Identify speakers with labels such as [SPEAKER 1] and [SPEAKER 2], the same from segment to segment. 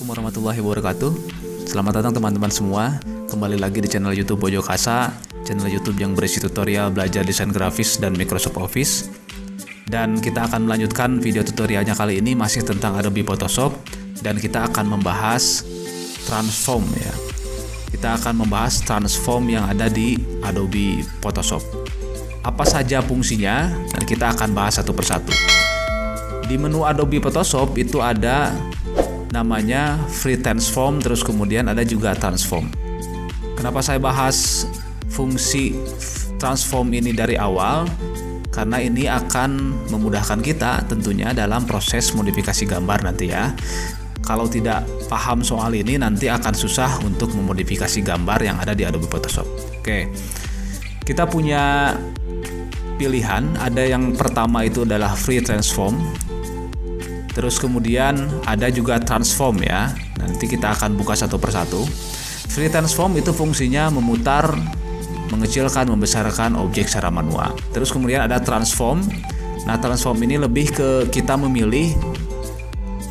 [SPEAKER 1] Assalamualaikum warahmatullahi wabarakatuh. Selamat datang teman-teman semua. Kembali lagi di channel YouTube Bojo Kasa, channel YouTube yang berisi tutorial belajar desain grafis dan Microsoft Office. Dan kita akan melanjutkan video tutorialnya kali ini masih tentang Adobe Photoshop, dan kita akan membahas transform ya. Kita akan membahas transform yang ada di Adobe Photoshop. Apa saja fungsinya, dan kita akan bahas satu persatu. Di menu Adobe Photoshop itu ada namanya free transform, terus kemudian ada juga transform. Kenapa saya bahas fungsi transform ini dari awal? Karena ini akan memudahkan kita tentunya dalam proses modifikasi gambar nanti ya. Kalau tidak paham soal ini nanti akan susah untuk memodifikasi gambar yang ada di Adobe Photoshop. Oke, kita punya pilihan. Ada yang pertama itu adalah free transform. Terus kemudian ada juga transform ya. Nanti kita akan buka satu persatu. Free transform itu fungsinya memutar, mengecilkan, membesarkan objek secara manual. Terus kemudian ada transform. Nah, transform ini lebih ke kita memilih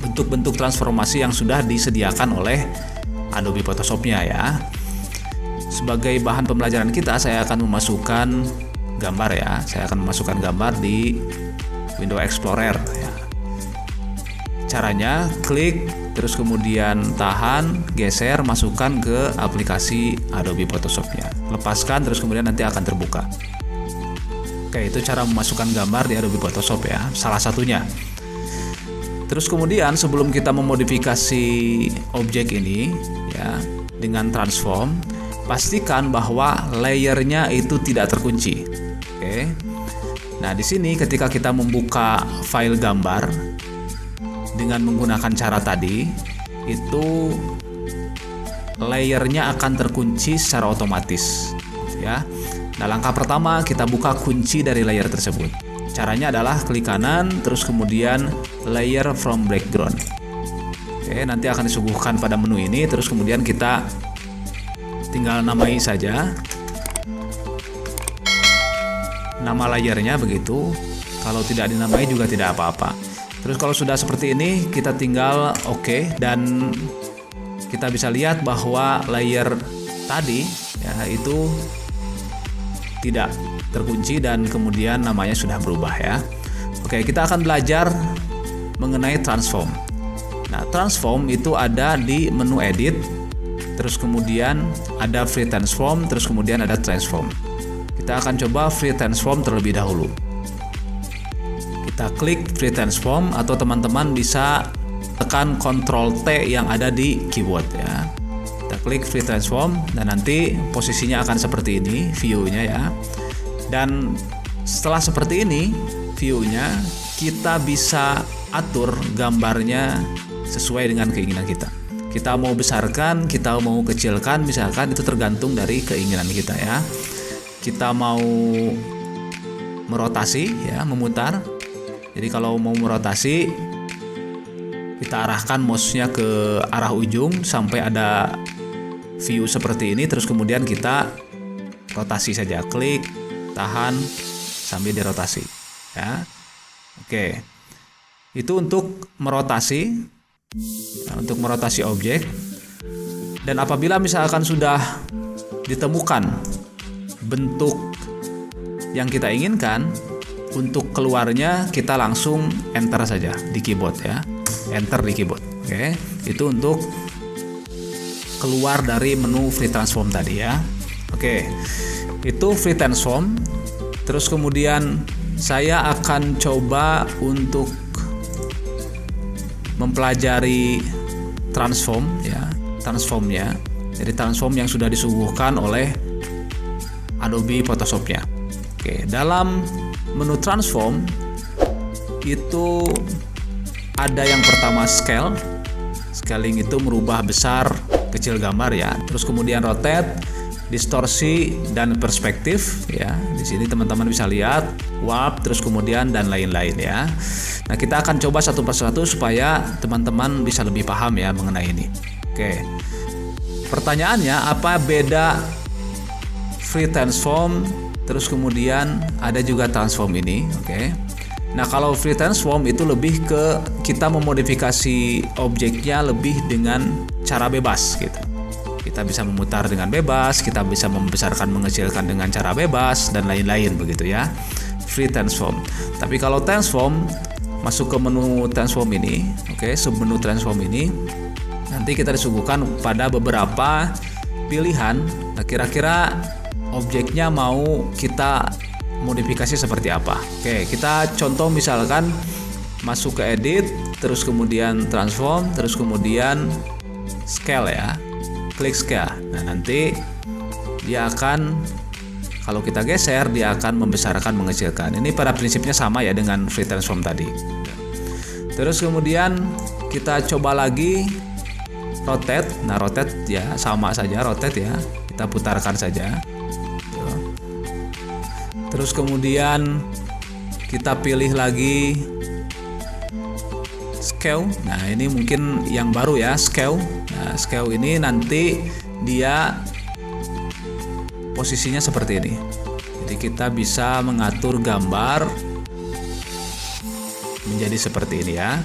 [SPEAKER 1] bentuk-bentuk transformasi yang sudah disediakan oleh Adobe Photoshop-nya ya. Sebagai bahan pembelajaran kita, saya akan memasukkan gambar ya. Saya akan memasukkan gambar di Windows Explorer ya. Caranya klik, terus kemudian tahan, geser, masukkan ke aplikasi Adobe Photoshop-nya. Lepaskan, terus kemudian nanti akan terbuka. Oke, itu cara memasukkan gambar di Adobe Photoshop ya, salah satunya. Terus kemudian sebelum kita memodifikasi objek ini ya dengan transform, pastikan bahwa layernya itu tidak terkunci. Oke. Nah, di sini ketika kita membuka file gambar dengan menggunakan cara tadi, itu layernya akan terkunci secara otomatis ya. Nah, langkah pertama kita buka kunci dari layer tersebut. Caranya adalah klik kanan, terus kemudian layer from background. Oke, nanti akan disuguhkan pada menu ini, terus kemudian kita tinggal namai saja nama layernya begitu. Kalau tidak dinamai juga tidak apa-apa. Terus kalau sudah seperti ini, kita tinggal oke, dan kita bisa lihat bahwa layer tadi ya itu tidak terkunci dan kemudian namanya sudah berubah ya. Oke, kita akan belajar mengenai transform. Nah, transform itu ada di menu edit, terus kemudian ada free transform, terus kemudian ada transform. Kita akan coba free transform terlebih dahulu. Kita klik free transform, atau teman-teman bisa tekan Ctrl T yang ada di keyboard ya. Kita klik free transform, dan nanti posisinya akan seperti ini view-nya ya. Dan setelah seperti ini view-nya, kita bisa atur gambarnya sesuai dengan keinginan kita. Kita mau besarkan, kita mau kecilkan, misalkan itu tergantung dari keinginan kita ya. Kita mau merotasi ya, memutar. Jadi kalau mau merotasi, kita arahkan mouse-nya ke arah ujung sampai ada view seperti ini, terus kemudian kita rotasi saja, klik, tahan sambil dirotasi ya. Oke, itu untuk merotasi, untuk merotasi objek. Dan apabila misalkan sudah ditemukan bentuk yang kita inginkan, untuk keluarnya kita langsung enter saja di keyboard ya, enter di keyboard. Oke, itu untuk keluar dari menu free transform tadi ya. Oke, itu free transform. Terus kemudian saya akan coba untuk mempelajari transform ya, transformnya. Jadi transform yang sudah disuguhkan oleh Adobe Photoshop-nya. Oke, dalam menu transform itu ada yang pertama scale. Scaling itu merubah besar kecil gambar ya. Terus kemudian rotate, distorsi, dan perspektif ya. Di sini teman-teman bisa lihat warp, terus kemudian dan lain-lain ya. Nah, kita akan coba satu persatu supaya teman-teman bisa lebih paham ya mengenai ini. Oke. Pertanyaannya, apa beda free transform, terus kemudian ada juga transform ini? Oke. Nah, kalau free transform itu lebih ke kita memodifikasi objeknya lebih dengan cara bebas gitu. Kita bisa memutar dengan bebas, kita bisa membesarkan mengecilkan dengan cara bebas dan lain-lain begitu ya. Free transform. Tapi kalau transform, masuk ke menu transform ini, oke, submenu transform ini, nanti kita disuguhkan pada beberapa pilihan. Nah, kira-kira objeknya mau kita modifikasi seperti apa. Oke, kita contoh misalkan masuk ke edit, terus kemudian transform, terus kemudian scale ya. Klik scale. Nah, nanti dia akan, kalau kita geser, dia akan membesarkan mengecilkan. Ini pada prinsipnya sama ya dengan free transform tadi. Terus kemudian kita coba lagi rotate. Nah, rotate ya sama saja rotate ya. Kita putarkan saja. Terus kemudian kita pilih lagi scale. Nah, ini mungkin yang baru ya, scale. Nah, scale ini nanti dia posisinya seperti ini. Jadi kita bisa mengatur gambar menjadi seperti ini ya.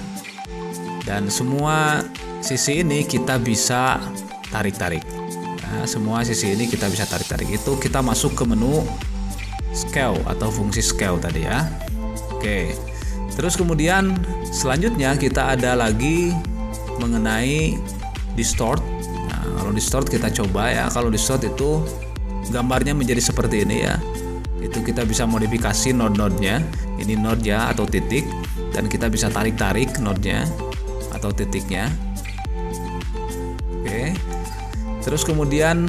[SPEAKER 1] Dan semua sisi ini kita bisa tarik-tarik. Nah, semua sisi ini kita bisa tarik-tarik. Itu kita masuk ke menu scale atau fungsi scale tadi ya. Oke. Terus kemudian selanjutnya kita ada lagi mengenai distort. Nah, kalau distort kita coba ya. Kalau distort itu gambarnya menjadi seperti ini ya. Itu kita bisa modifikasi node-node-nya. Ini node ya atau titik, dan kita bisa tarik-tarik node-nya atau titiknya. Oke. Terus kemudian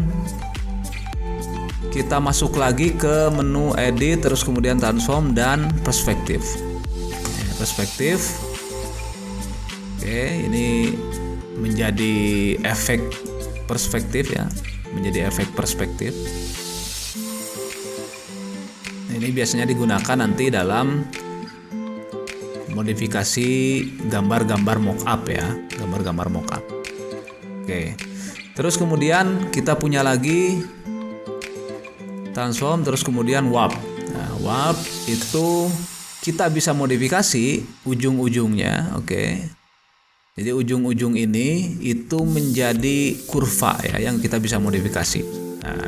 [SPEAKER 1] kita masuk lagi ke menu edit, terus kemudian transform dan perspektif. Perspektif. Oke, ini menjadi efek perspektif ya, menjadi efek perspektif. Ini biasanya digunakan nanti dalam modifikasi gambar-gambar mockup ya, gambar-gambar mockup. Oke. Terus kemudian kita punya lagi transform, terus kemudian warp. Nah, warp itu kita bisa modifikasi ujung-ujungnya, oke. Jadi ujung-ujung ini itu menjadi kurva ya, yang kita bisa modifikasi. Nah,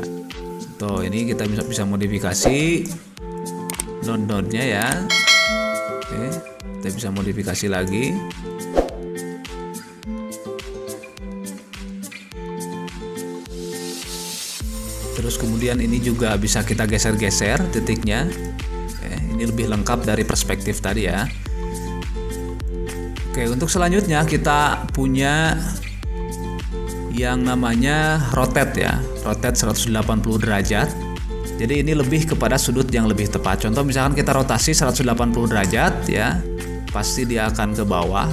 [SPEAKER 1] tuh ini kita bisa modifikasi node-node-nya ya. Oke, kita bisa modifikasi lagi. Terus kemudian ini juga bisa kita geser-geser titiknya. Oke, ini lebih lengkap dari perspektif tadi ya. Oke, untuk selanjutnya kita punya yang namanya rotate ya. Rotate 180 derajat. Jadi ini lebih kepada sudut yang lebih tepat. Contoh misalkan kita rotasi 180 derajat ya. Pasti dia akan ke bawah.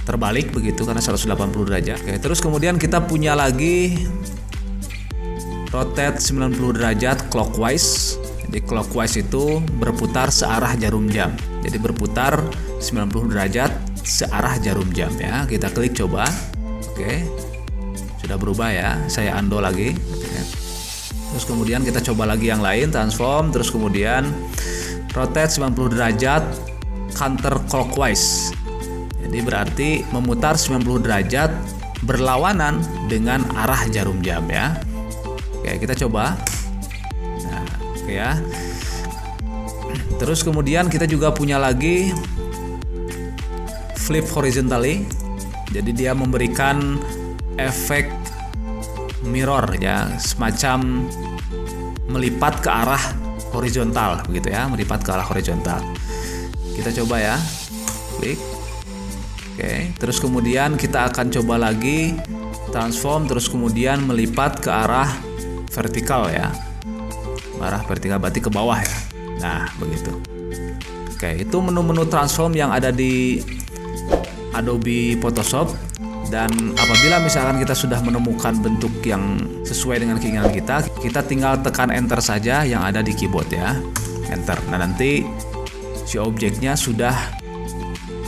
[SPEAKER 1] Terbalik begitu karena 180 derajat. Oke, terus kemudian kita punya lagi rotate 90 derajat clockwise. Jadi clockwise itu berputar searah jarum jam. Jadi berputar 90 derajat searah jarum jam ya. Kita klik coba. Oke. Sudah berubah ya. Saya undo lagi. Oke. Terus kemudian kita coba lagi yang lain, transform, terus kemudian rotate 90 derajat counter clockwise. Jadi berarti memutar 90 derajat berlawanan dengan arah jarum jam ya. Oke, kita coba. Nah, oke ya. Terus kemudian kita juga punya lagi flip horizontally. Jadi dia memberikan efek mirror ya, semacam melipat ke arah horizontal begitu ya, melipat ke arah horizontal. Kita coba ya. Klik. Oke, terus kemudian kita akan coba lagi transform, terus kemudian melipat ke arah vertikal ya, arah vertikal berarti ke bawah ya. Nah begitu. Oke, itu menu-menu transform yang ada di Adobe Photoshop. Dan apabila misalkan kita sudah menemukan bentuk yang sesuai dengan keinginan kita, kita tinggal tekan enter saja yang ada di keyboard ya, enter. Nah nanti si objeknya sudah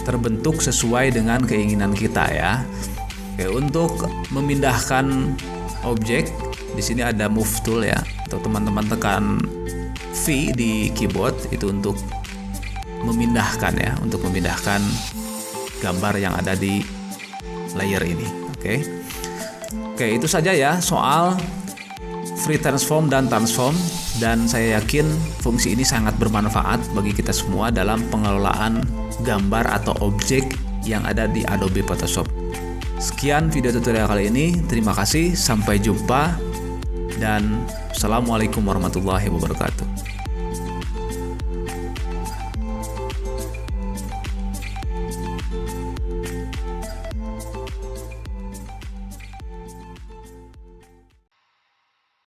[SPEAKER 1] terbentuk sesuai dengan keinginan kita ya. Oke, untuk memindahkan objek, di sini ada move tool ya, atau teman-teman tekan V di keyboard itu untuk memindahkan ya, untuk memindahkan gambar yang ada di layer ini. Oke, itu saja ya soal free transform dan transform, dan saya yakin fungsi ini sangat bermanfaat bagi kita semua dalam pengelolaan gambar atau objek yang ada di Adobe Photoshop. Sekian video tutorial kali ini, terima kasih, sampai jumpa, dan Assalamualaikum warahmatullahi wabarakatuh.